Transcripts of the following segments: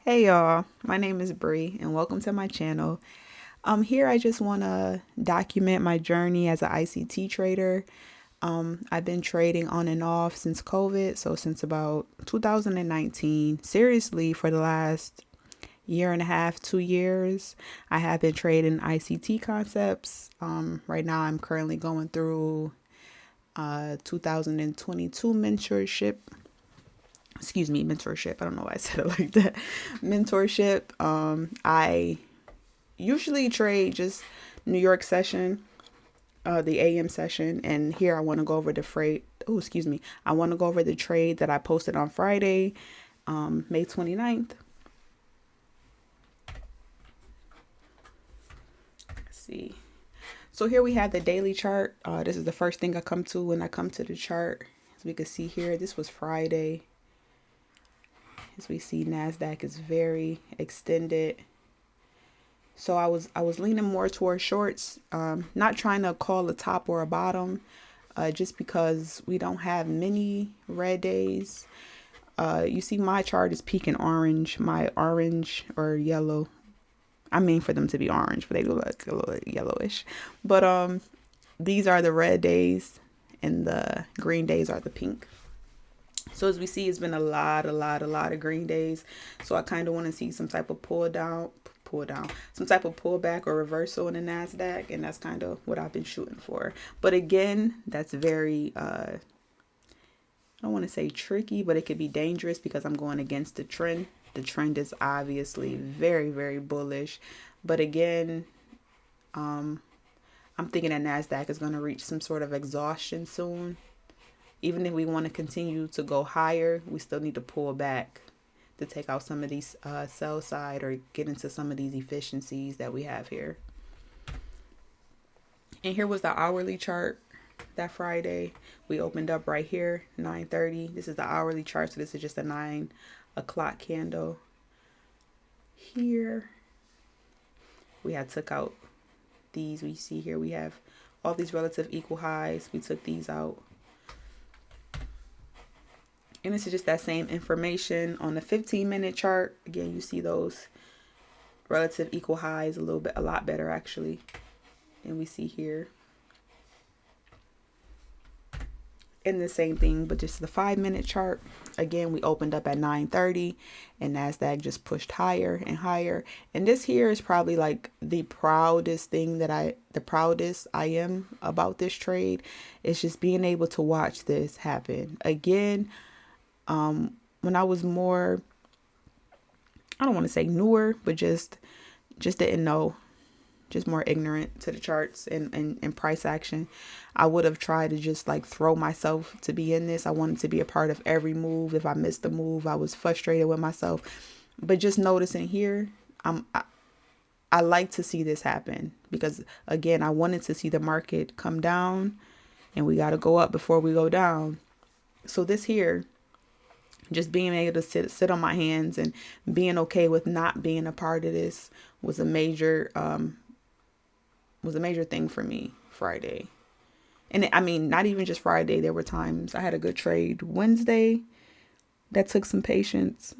Hey y'all, my name is Bree and welcome to my channel. Here I just want to document my journey as an ICT trader. I've been trading on and off since COVID, so since about 2019. Seriously, for the last year and a half, 2 years, I have been trading ICT Concepts. Right now I'm currently going through 2022 mentorship. Excuse me, mentorship. I don't know why I said it like that. Mentorship. I usually trade just New York session, the AM session, and here I want to go over the freight. Oh, excuse me. I want to go over the trade that I posted on Friday, May 29th. Let's see. So here we have the daily chart. This is the first thing I come to when I come to the chart. As we can see here, this was Friday. As we see, NASDAQ is very extended. So I was leaning more towards shorts, not trying to call a top or a bottom, just because we don't have many red days. You see my chart is peaking orange, my orange or yellow. I mean for them to be orange, but they look like a little yellowish. But these are the red days and the green days are the pink. So as we see, it's been a lot of green days. So I kind of want to see some type of pull down, some type of pullback or reversal in the NASDAQ. And that's kind of what I've been shooting for. But again, that's very, I don't want to say tricky, but it could be dangerous because I'm going against the trend. The trend is obviously very, very bullish. But again, I'm thinking that NASDAQ is going to reach some sort of exhaustion soon. Even if we want to continue to go higher, we still need to pull back to take out some of these sell side or get into some of these efficiencies that we have here. And here was the hourly chart that Friday. We opened up right here, 9:30. This is the hourly chart, so this is just a 9 o'clock candle. Here, we had took out these. We see here we have all these relative equal highs. We took these out. And this is just that same information on the 15-minute chart. Again, you see those relative equal highs a lot better actually. And we see here. And the same thing, but just the 5-minute chart. Again, we opened up at 9:30 and NASDAQ just pushed higher and higher. And this here is probably like the proudest I am about this trade. It's just being able to watch this happen. Again, when I was more, I don't want to say newer, but just didn't know, just more ignorant to the charts and price action, I would have tried to just like throw myself to be in this. I wanted to be a part of every move. If I missed a move, I was frustrated with myself. But just noticing here, I like to see this happen because again, I wanted to see the market come down and we got to go up before we go down. So this here, just being able to sit on my hands and being okay with not being a part of this was a major thing for me Friday. And I mean, not even just Friday. There were times I had a good trade Wednesday that took some patience.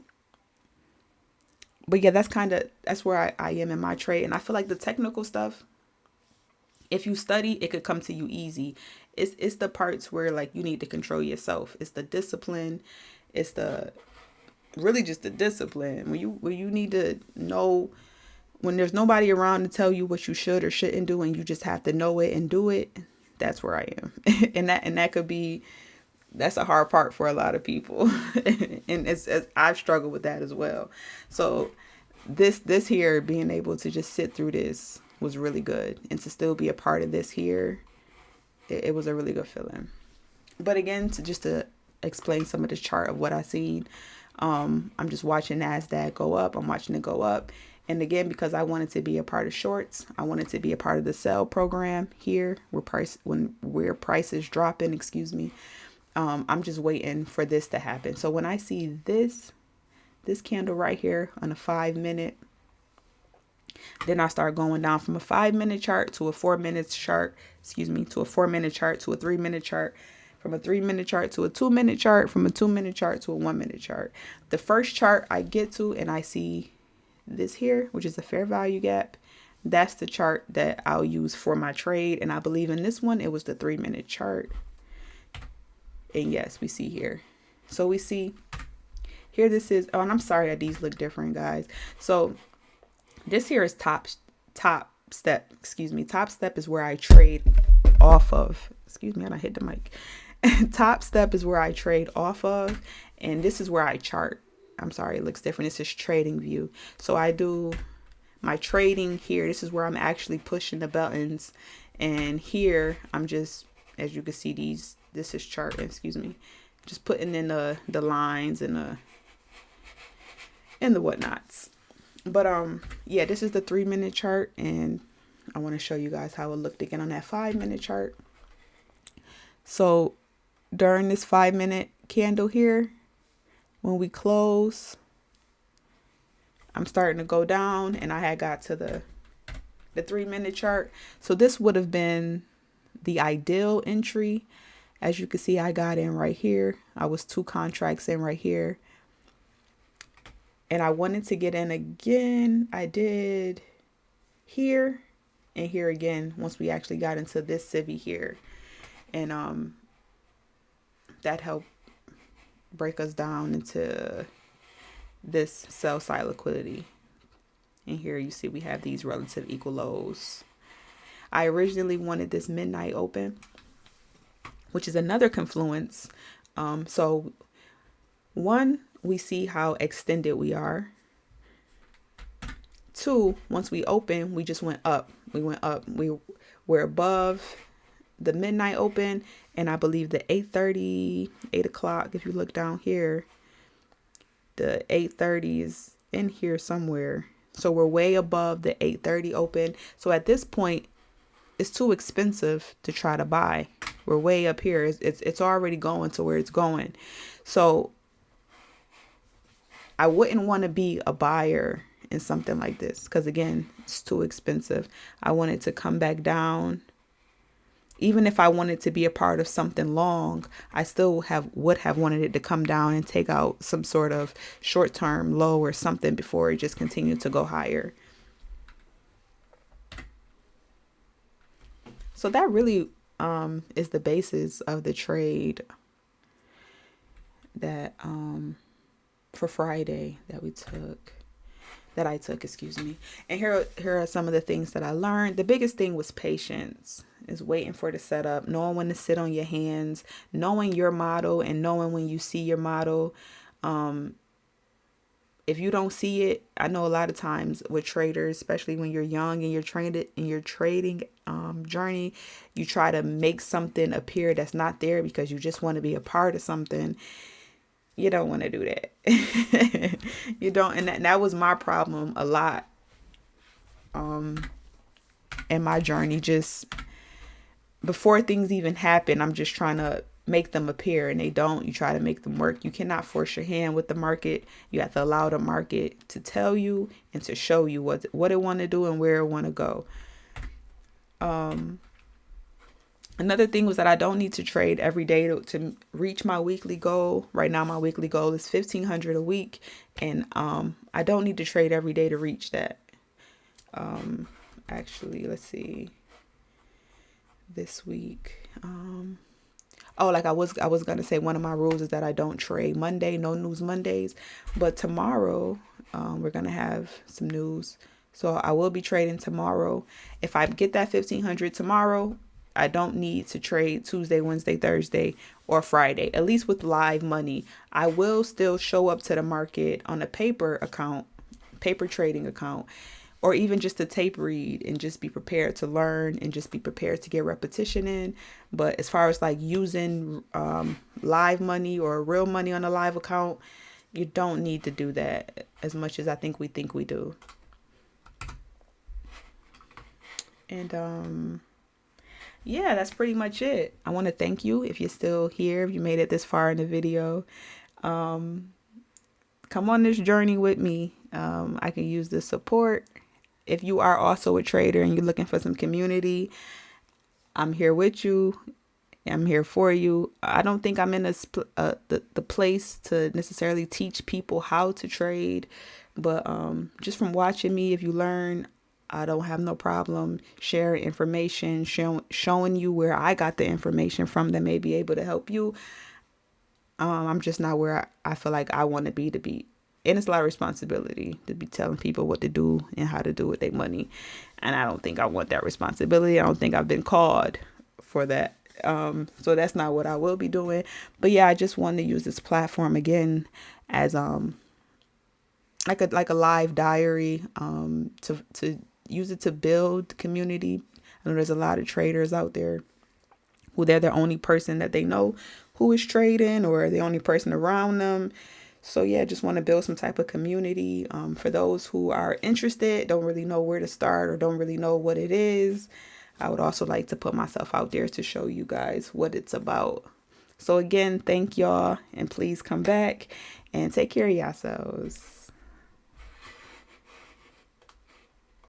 But yeah, that's where I am in my trade. And I feel like the technical stuff, if you study, it could come to you easy. It's the parts where like you need to control yourself. It's the discipline. It's the really just the discipline when you need to know when there's nobody around to tell you what you should or shouldn't do and you just have to know it and do it. That's where I am. and that could be, that's a hard part for a lot of people. And it's I've struggled with that as well. So this here, being able to just sit through this was really good, and to still be a part of this here, it was a really good feeling. But again, to explain some of the chart of what I seen, I'm just watching NASDAQ go up. I'm watching it go up. And again, because I wanted to be a part of shorts, I wanted to be a part of the sell program here where price is dropping, excuse me. I'm just waiting for this to happen. So when I see this candle right here on a 5-minute, then I start going down from a 5-minute chart to a 4-minute chart, to a 4-minute chart to a 3-minute chart, from a 3-minute chart to a 2-minute chart, from a 2-minute chart to a 1-minute chart. The first chart I get to and I see this here, which is a fair value gap, that's the chart that I'll use for my trade. And I believe in this one, it was the 3-minute chart. And yes, we see here. So we see here, this is, oh, and I'm sorry that these look different, guys. So this here is top step, excuse me. Top step is where I trade off of, excuse me, I hit the mic. Top step is where I trade off of, and this is where I chart. I'm sorry, it looks different. This is trading view. So I do my trading here. This is where I'm actually pushing the buttons, and here I'm just, as you can see, this is chart, excuse me, just putting in the lines and the whatnots. But yeah, this is the 3-minute chart, and I want to show you guys how it looked again on that 5-minute chart. So during this 5-minute candle here, when we close, I'm starting to go down, and I had got to the 3-minute chart. So this would have been the ideal entry. As you can see, I got in right here. I was 2 contracts in right here. And I wanted to get in again. I did here and here again once we actually got into this civvy here. And that helped break us down into this sell side liquidity. And here you see we have these relative equal lows. I originally wanted this midnight open, which is another confluence. So one, we see how extended we are. 2, once we open, we just went up. We went up. We're above the midnight open, and I believe the 8:30, 8 o'clock, if you look down here, the 8:30 is in here somewhere. So we're way above the 8:30 open. So at this point, it's too expensive to try to buy. We're way up here. It's already going to where it's going. So I wouldn't want to be a buyer in something like this, because again, it's too expensive. I want it to come back down. Even if I wanted to be a part of something long, I still would have wanted it to come down and take out some sort of short-term low or something before it just continued to go higher. So that really is the basis of the trade that for Friday that I took, excuse me. And here are some of the things that I learned. The biggest thing was patience, is waiting for the setup, knowing when to sit on your hands, knowing your model and knowing when you see your model. If you don't see it, I know a lot of times with traders, especially when you're young and you're trained in your trading journey, you try to make something appear that's not there because you just want to be a part of something. You don't want to do that. You don't. And that was my problem a lot in my journey. Just before things even happen, I'm just trying to make them appear, and they don't. You try to make them work. You cannot force your hand with the market. You have to allow the market to tell you and to show you what it want to do and where it want to go. Another thing was that I don't need to trade every day to reach my weekly goal. Right now, my weekly goal is $1,500 a week, and I don't need to trade every day to reach that. Actually, let's see. This week, like I was gonna say, one of my rules is that I don't trade Monday, no news Mondays. But tomorrow, we're gonna have some news, so I will be trading tomorrow. If I get that 1,500 tomorrow, I don't need to trade Tuesday, Wednesday, Thursday, or Friday. At least with live money, I will still show up to the market on a paper trading account, or even just a tape read and just be prepared to learn and just be prepared to get repetition in. But as far as like using live money or real money on a live account, you don't need to do that as much as I think we do. And yeah, that's pretty much it. I want to thank you if you're still here, if you made it this far in the video. Come on this journey with me. I can use the support. If you are also a trader and you're looking for some community, I'm here with you. I'm here for you. I don't think I'm in the place to necessarily teach people how to trade, but just from watching me, if you learn, I don't have no problem sharing information, showing you where I got the information from that may be able to help you. I'm just not where I feel like I want to be. And it's a lot of responsibility to be telling people what to do and how to do with their money. And I don't think I want that responsibility. I don't think I've been called for that. So that's not what I will be doing. But yeah, I just wanted to use this platform again as like a live diary, to use it to build community. I know there's a lot of traders out there who they're the only person that they know who is trading, or the only person around them. So yeah, just want to build some type of community, for those who are interested, don't really know where to start or don't really know what it is. I would also like to put myself out there to show you guys what it's about. So again, thank y'all, and please come back and take care of yourselves.